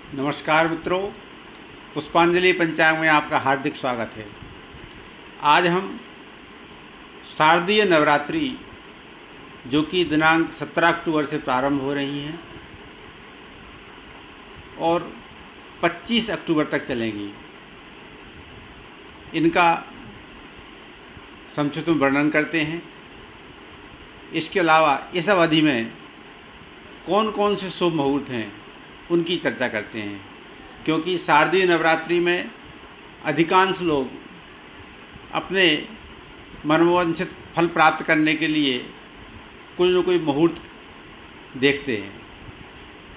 नमस्कार मित्रों, पुष्पांजलि पंचांग में आपका हार्दिक स्वागत है। आज हम शारदीय नवरात्रि जो कि दिनांक 17 अक्टूबर से प्रारंभ हो रही हैं और 25 अक्टूबर तक चलेंगी, इनका संक्षिप्त में वर्णन करते हैं। इसके अलावा इस अवधि में कौन कौन से शुभ मुहूर्त हैं उनकी चर्चा करते हैं, क्योंकि शारदीय नवरात्रि में अधिकांश लोग अपने मनोवांछित फल प्राप्त करने के लिए कोई न कोई मुहूर्त देखते हैं।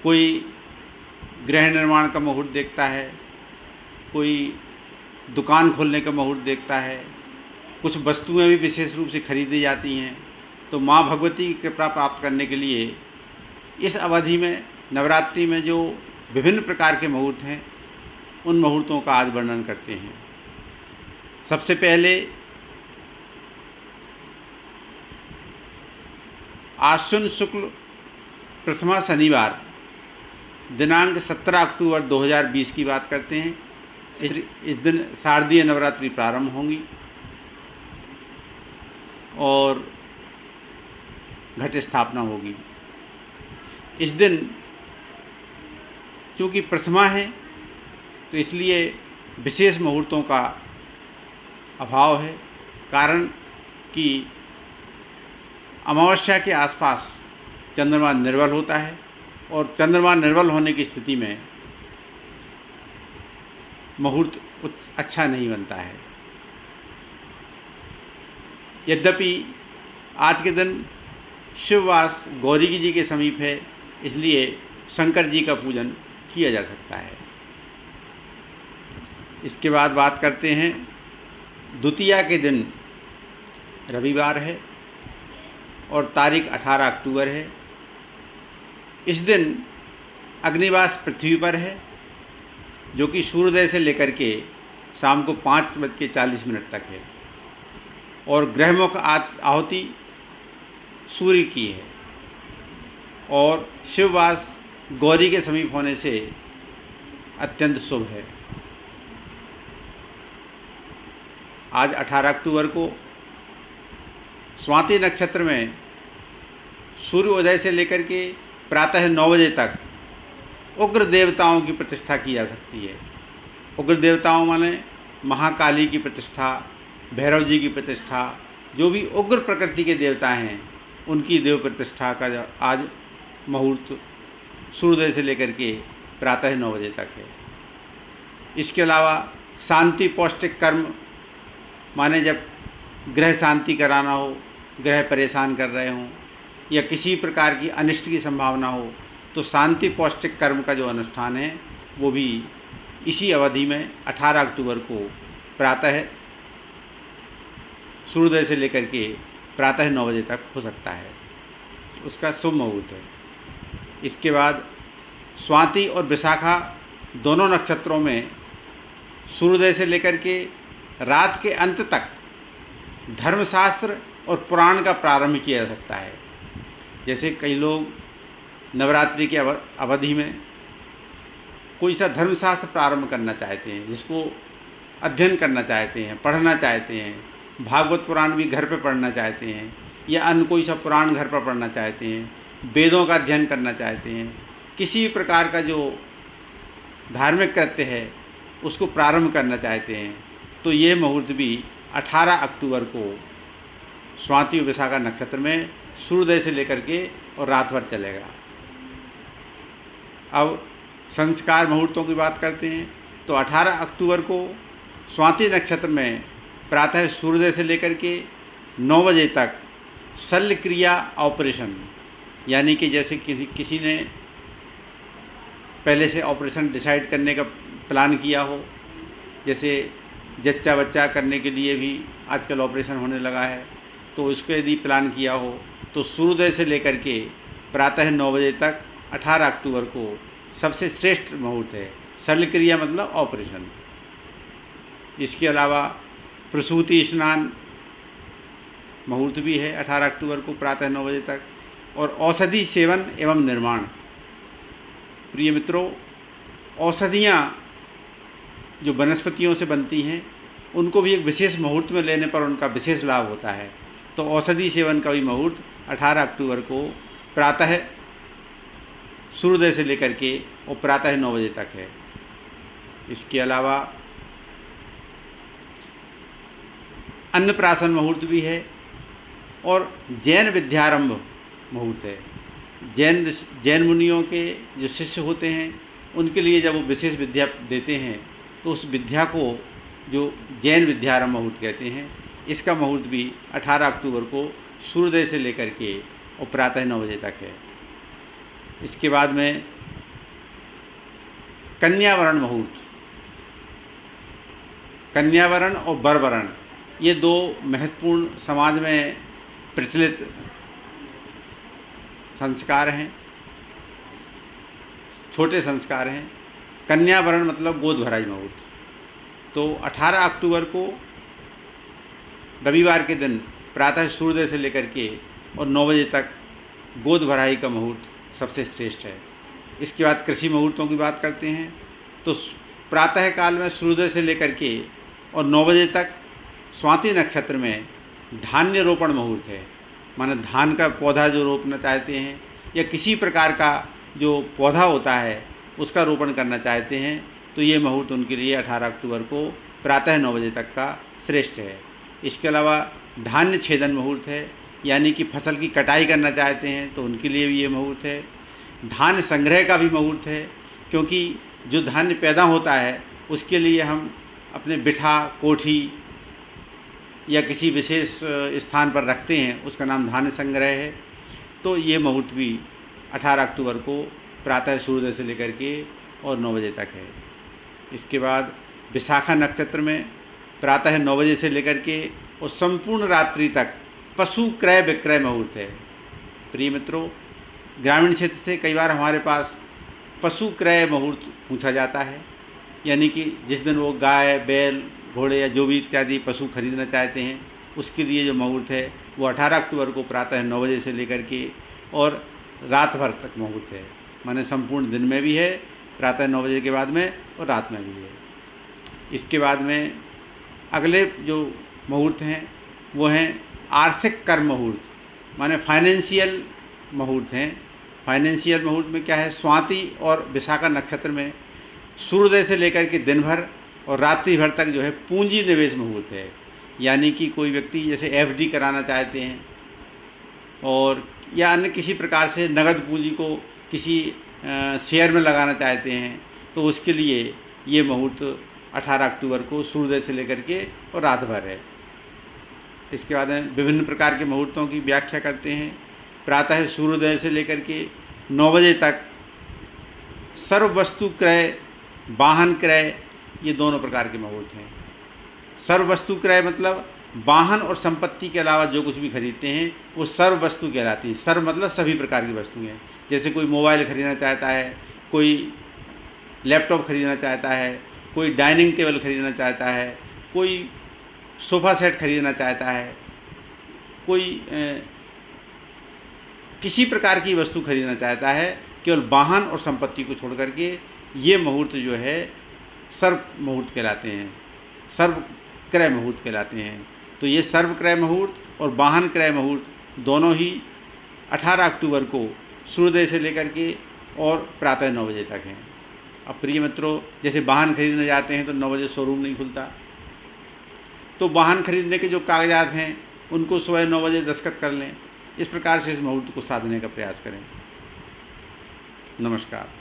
कोई गृह निर्माण का मुहूर्त देखता है, कोई दुकान खोलने का मुहूर्त देखता है, कुछ वस्तुएं भी विशेष रूप से खरीदी जाती हैं। तो माँ भगवती की कृपा प्राप्त करने के लिए इस अवधि में नवरात्रि में जो विभिन्न प्रकार के मुहूर्त हैं उन मुहूर्तों का आज वर्णन करते हैं। सबसे पहले आश्विन शुक्ल प्रथमा शनिवार दिनांक 17 अक्टूबर 2020 की बात करते हैं। इस दिन शारदीय नवरात्रि प्रारंभ होंगी और घट स्थापना होगी। इस दिन चूँकि प्रथमा है तो इसलिए विशेष मुहूर्तों का अभाव है, कारण कि अमावस्या के आसपास चंद्रमा निर्बल होता है और चंद्रमा निर्बल होने की स्थिति में मुहूर्त कुछ अच्छा नहीं बनता है। यद्यपि आज के दिन शिववास गौरी जी के समीप है, इसलिए शंकर जी का पूजन किया जा सकता है। इसके बाद बात करते हैं द्वितीया के दिन रविवार है और तारीख 18 अक्टूबर है। इस दिन अग्निवास पृथ्वी पर है, जो कि सूर्योदय से लेकर के शाम को 5:40 तक है और ग्रहमुख आहुति सूर्य की है और शिववास गौरी के समीप होने से अत्यंत शुभ है। आज 18 अक्टूबर को स्वाति नक्षत्र में सूर्योदय से लेकर के प्रातः 9 बजे तक उग्र देवताओं की प्रतिष्ठा की जा सकती है। उग्र देवताओं माने महाकाली की प्रतिष्ठा, भैरव जी की प्रतिष्ठा, जो भी उग्र प्रकृति के देवता हैं उनकी देव प्रतिष्ठा का आज मुहूर्त सूर्योदय से लेकर के प्रातः 9 बजे तक है। इसके अलावा शांति पौष्टिक कर्म माने जब ग्रह शांति कराना हो, ग्रह परेशान कर रहे हों या किसी प्रकार की अनिष्ट की संभावना हो, तो शांति पौष्टिक कर्म का जो अनुष्ठान है वो भी इसी अवधि में 18 अक्टूबर को प्रातः सूर्योदय से लेकर के प्रातः 9 बजे तक हो सकता है, उसका शुभ मुहूर्त है। इसके बाद स्वाति और विशाखा दोनों नक्षत्रों में सूर्योदय से लेकर के रात के अंत तक धर्मशास्त्र और पुराण का प्रारंभ किया जा सकता है। जैसे कई लोग नवरात्रि की अवधि में कोई सा धर्मशास्त्र प्रारंभ करना चाहते हैं, जिसको अध्ययन करना चाहते हैं, पढ़ना चाहते हैं, भागवत पुराण भी घर पे पढ़ना चाहते हैं या अन्य कोई सा पुराण घर पर पढ़ना चाहते हैं, वेदों का अध्ययन करना चाहते हैं, किसी भी प्रकार का जो धार्मिक कृत्य है उसको प्रारंभ करना चाहते हैं, तो ये मुहूर्त भी 18 अक्टूबर को स्वाति और विशाखा नक्षत्र में सूर्योदय से लेकर के और रात भर चलेगा। अब संस्कार मुहूर्तों की बात करते हैं तो 18 अक्टूबर को स्वाति नक्षत्र में प्रातः सूर्योदय से लेकर के 9 बजे तक शल्य क्रिया ऑपरेशन, यानी कि जैसे किसी ने पहले से ऑपरेशन डिसाइड करने का प्लान किया हो, जैसे जच्चा बच्चा करने के लिए भी आजकल ऑपरेशन होने लगा है, तो उसको यदि प्लान किया हो तो सूर्योदय से लेकर के प्रातः 9 बजे तक 18 अक्टूबर को सबसे श्रेष्ठ मुहूर्त है। शल्य क्रिया मतलब ऑपरेशन। इसके अलावा प्रसूति स्नान मुहूर्त भी है 18 अक्टूबर को प्रातः 9 बजे तक, और औषधि सेवन एवं निर्माण। प्रिय मित्रों, औषधियाँ जो वनस्पतियों से बनती हैं उनको भी एक विशेष मुहूर्त में लेने पर उनका विशेष लाभ होता है। तो औषधि सेवन का भी मुहूर्त 18 अक्टूबर को प्रातः सूर्योदय से लेकर के और प्रातः 9 बजे तक है। इसके अलावा अन्नप्राशन मुहूर्त भी है और जैन विद्यारंभ मुहूर्त है। जैन मुनियों के जो शिष्य होते हैं उनके लिए जब वो विशेष विद्या देते हैं तो उस विद्या को जो जैन विद्यारंभ मुहूर्त कहते हैं, इसका मुहूर्त भी 18 अक्टूबर को सूर्योदय से लेकर के और प्रातः 9 बजे तक है। इसके बाद में कन्यावरण मुहूर्त, कन्यावरण और वरवरण ये दो महत्वपूर्ण समाज में प्रचलित संस्कार हैं, छोटे संस्कार हैं। कन्यावरण मतलब गोद भराई मुहूर्त। तो 18 अक्टूबर को रविवार के दिन प्रातः सूर्योदय से लेकर के और 9 बजे तक गोद भराई का मुहूर्त सबसे श्रेष्ठ है। इसके बाद कृषि मुहूर्तों की बात करते हैं तो प्रातः काल में सूर्योदय से लेकर के और 9 बजे तक स्वाति नक्षत्र में धान्य रोपण मुहूर्त है। माने धान का पौधा जो रोपना चाहते हैं या किसी प्रकार का जो पौधा होता है उसका रोपण करना चाहते हैं तो ये मुहूर्त उनके लिए 18 अक्टूबर को प्रातः 9 बजे तक का श्रेष्ठ है। इसके अलावा धान्य छेदन मुहूर्त है, यानी कि फसल की कटाई करना चाहते हैं तो उनके लिए भी ये मुहूर्त है। धान्य संग्रह का भी मुहूर्त है, क्योंकि जो धान्य पैदा होता है उसके लिए हम अपने बिठा कोठी या किसी विशेष स्थान पर रखते हैं, उसका नाम धान्य संग्रह है। तो ये मुहूर्त भी 18 अक्टूबर को प्रातः सूर्योदय से लेकर के और 9 बजे तक है। इसके बाद विशाखा नक्षत्र में प्रातः 9 बजे से लेकर के और संपूर्ण रात्रि तक पशु क्रय विक्रय मुहूर्त है। प्रिय मित्रों, ग्रामीण क्षेत्र से कई बार हमारे पास पशु क्रय मुहूर्त पूछा जाता है, यानी कि जिस दिन वो गाय बैल घोड़े या जो भी इत्यादि पशु खरीदना चाहते हैं उसके लिए जो मुहूर्त है वो 18 अक्टूबर को प्रातः 9 बजे से लेकर के और रात भर तक मुहूर्त है। माने संपूर्ण दिन में भी है, प्रातः 9 बजे के बाद में और रात में भी है। इसके बाद में अगले जो मुहूर्त हैं वो हैं आर्थिक कर्म मुहूर्त, माने फाइनेंशियल मुहूर्त हैं। फाइनेंशियल मुहूर्त में क्या है, स्वाति और विशाखा नक्षत्र में सूर्योदय से लेकर के दिन भर और रात्रि भर तक जो है पूंजी निवेश मुहूर्त है। यानी कि कोई व्यक्ति जैसे एफडी कराना चाहते हैं और या अन्य किसी प्रकार से नगद पूंजी को किसी शेयर में लगाना चाहते हैं तो उसके लिए ये मुहूर्त 18 अक्टूबर को सूर्योदय से लेकर के और रात भर है। इसके बाद विभिन्न प्रकार के मुहूर्तों की व्याख्या करते हैं। प्रातः सूर्योदय से लेकर के 9 बजे तक सर्व वस्तु क्रय, वाहन क्रय, ये दोनों प्रकार के मुहूर्त हैं। सर्व वस्तु क्रय मतलब वाहन और संपत्ति के अलावा जो कुछ भी खरीदते हैं वो सर्व वस्तु कहलाती है। सर्व मतलब सभी प्रकार की वस्तुएं। जैसे कोई मोबाइल खरीदना चाहता है, कोई लैपटॉप खरीदना चाहता है, कोई डाइनिंग टेबल खरीदना चाहता है, कोई सोफ़ा सेट खरीदना चाहता है, कोई किसी प्रकार की वस्तु खरीदना चाहता है, केवल वाहन और संपत्ति को छोड़ करके ये मुहूर्त जो है सर्व मुहूर्त कहलाते हैं, सर्व क्रय मुहूर्त कहलाते हैं। तो ये सर्व क्रय मुहूर्त और वाहन क्रय मुहूर्त दोनों ही 18 अक्टूबर को सूर्योदय से लेकर के और प्रातः 9 बजे तक हैं। अब प्रिय मित्रों, जैसे वाहन खरीदने जाते हैं तो 9 बजे शोरूम नहीं खुलता, तो वाहन खरीदने के जो कागजात हैं उनको सुबह 9 बजे दस्तखत कर लें। इस प्रकार से इस मुहूर्त को साधने का प्रयास करें। नमस्कार।